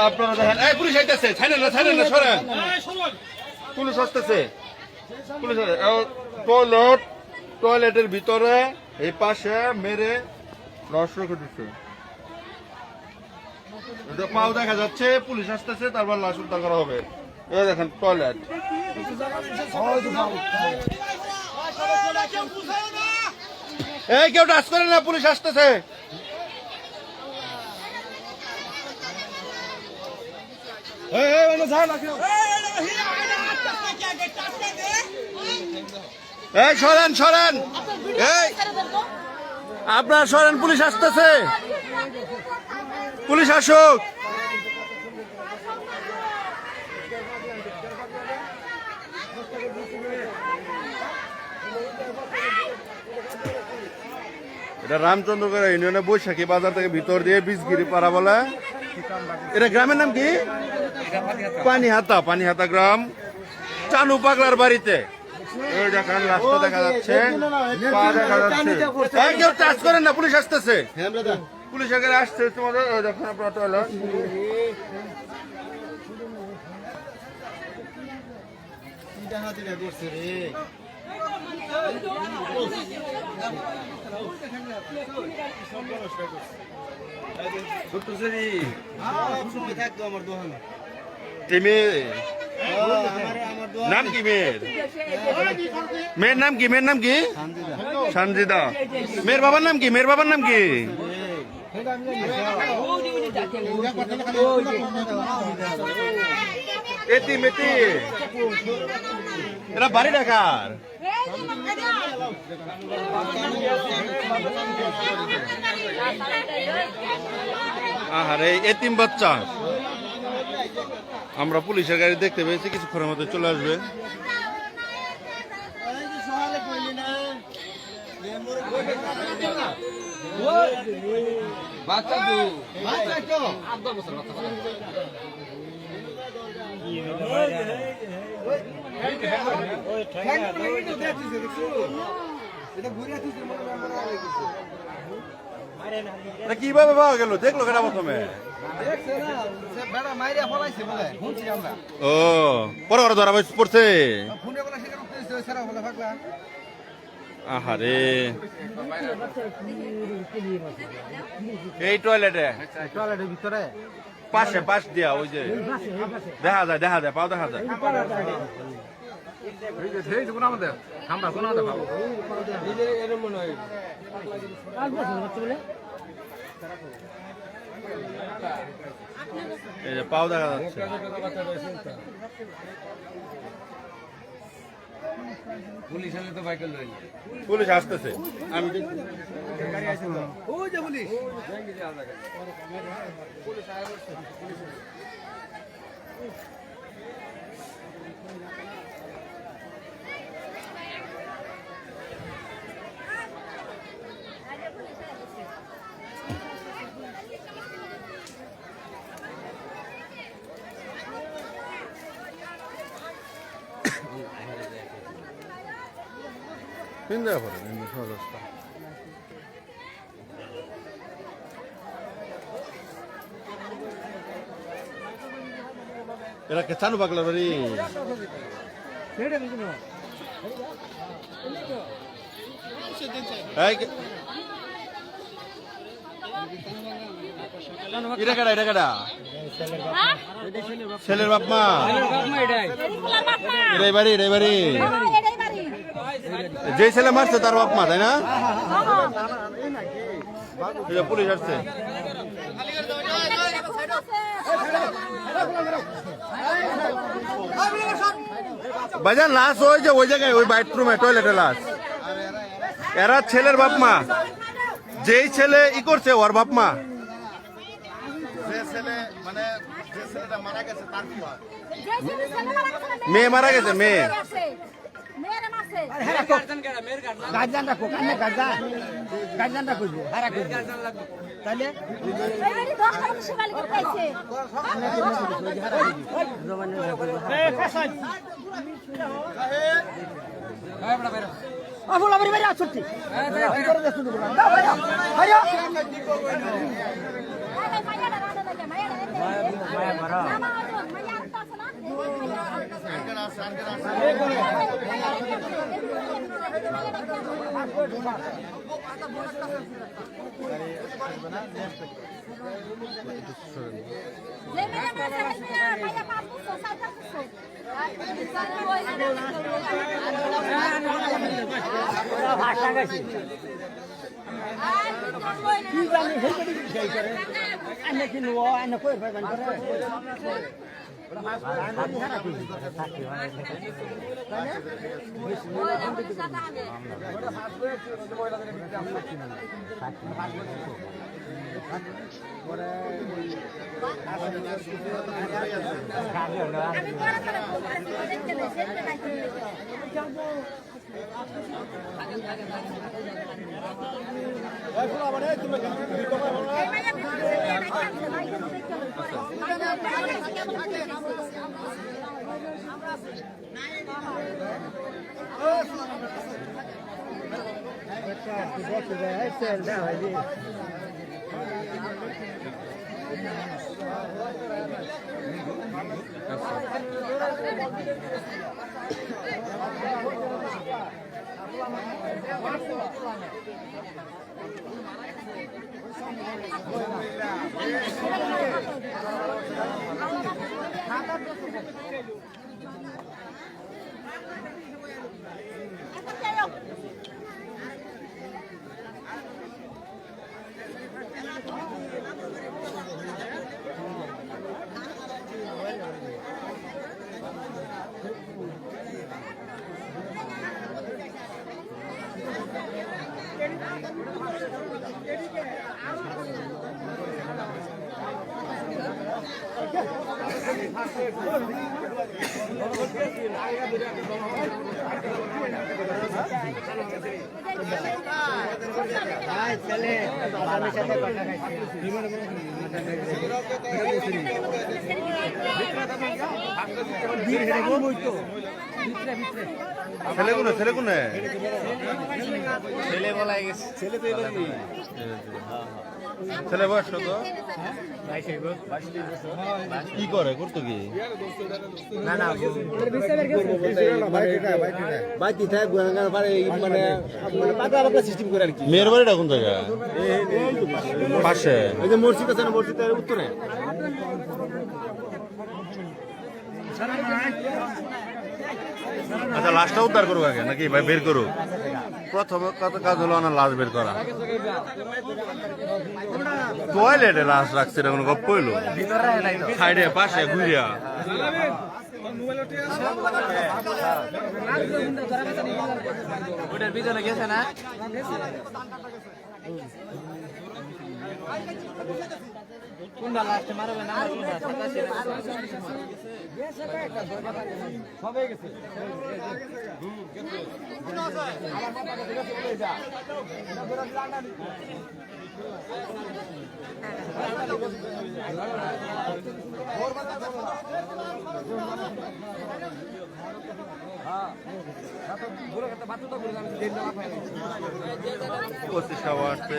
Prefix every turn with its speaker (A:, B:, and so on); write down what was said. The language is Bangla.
A: আপনারা দেখেন এই পুলিশ আইতেছে, ছাড়েন না সরেন, পুলিশ আসতেছে, পুলিশ টয়লেটের ভিতরে এই পাশে মেরে নষ্ট করে দিচ্ছে, পাও দেখা যাচ্ছে, পুলিশ আসতেছে, তারপর লাশ উদ্ধার করা হবে। এই দেখেন টয়লেট, এই কেউ টাচ করে না, পুলিশ আসতেছে। এই সরেন, এই আপনার সরেন, পুলিশ আসতেছে, পুলিশ আসুক। এটা রামচন্দ্রগড় ইউনিয়নের বৈশাখী বাজার থেকে ভিতর দিয়ে বীজগিরি পাড়া বলে। এটা গ্রামের নাম কি? পানিহাতা গ্রাম, চানু পাগলার বাড়িতে। এই দেখেন রাস্তা দেখা যাচ্ছে, পা দেখা যাচ্ছে, কেউ টাচ করেন না, পুলিশ আসতেছে, পুলিশ এখানে আসছে তোমাদের। দেখেন আপনার টয়লেট, নাম কি মেয়ের? মেয়ের নাম কি? সঞ্জিদা। মেয়ের বাবার নাম কি? এতিম। এরা বাড়ি ঢাকার। আহারে এতিম বাচ্চা। আমরা পুলিশের গাড়ি দেখতে পেয়েছি, কিছুক্ষণের মধ্যে চলে আসবে। কিভাবে পাওয়া গেল? দেখলো কেনা প্রথমে? ও পরে ধরা পড়ছে। আহারে এই টয়লেটের ভিতরে পাশ দিয়া ওই যে দেখা যায় পাও দেখা যায়। এই যে পাও দেখা যাচ্ছে। পুলিশ আসতেছে, আমি এরা কে চানু পাগলার বাড়ি? ছেলের বাপ মা, এটাই বাড়ি যে ছেলে মারছে তার বাপ মা, তাই না? পুলিশ আসছে। বাজার লাশ ওই যে ওই জায়গায় ওই বাথরুমে টয়লেটে লাশ। এরা ছেলের বাপ মা, যেই ছেলে ই করছে ওর বাপ মা। মেয়ে মারা গেছে, মেয়ে
B: গার্জান রাখো কানে গার্জান রাখো হারা করবো তাহলে ছুটি ভাষা গেছি কি জানি সেই করে আনে কি নো আনে কই ভাই করে চলে
A: ছেলে কোনে
B: ছেলে বলাই গেছে ছেলে তো এবার
A: ছেলে বয়স কত কি করে করতো কি
B: না না
A: মেয়ের বাড়িটা কোন জায়গা পাশে
B: মসজিদ আছে না মসজিদের উত্তরে
A: আচ্ছা লাশটা উদ্ধার করুক আগে নাকি ভাই বের করুক প্রথম কাজ হলো না লাশ বের করা টয়লেটে লাশ রাখছে এখন গপ কইলো সাইডে পাশে ঘুরিয়া
B: ওটার ভিতরে গেছে না কোনটা লাস্টে মারবে না সবাই গেছে
A: পঁচিশ টাকা আসছে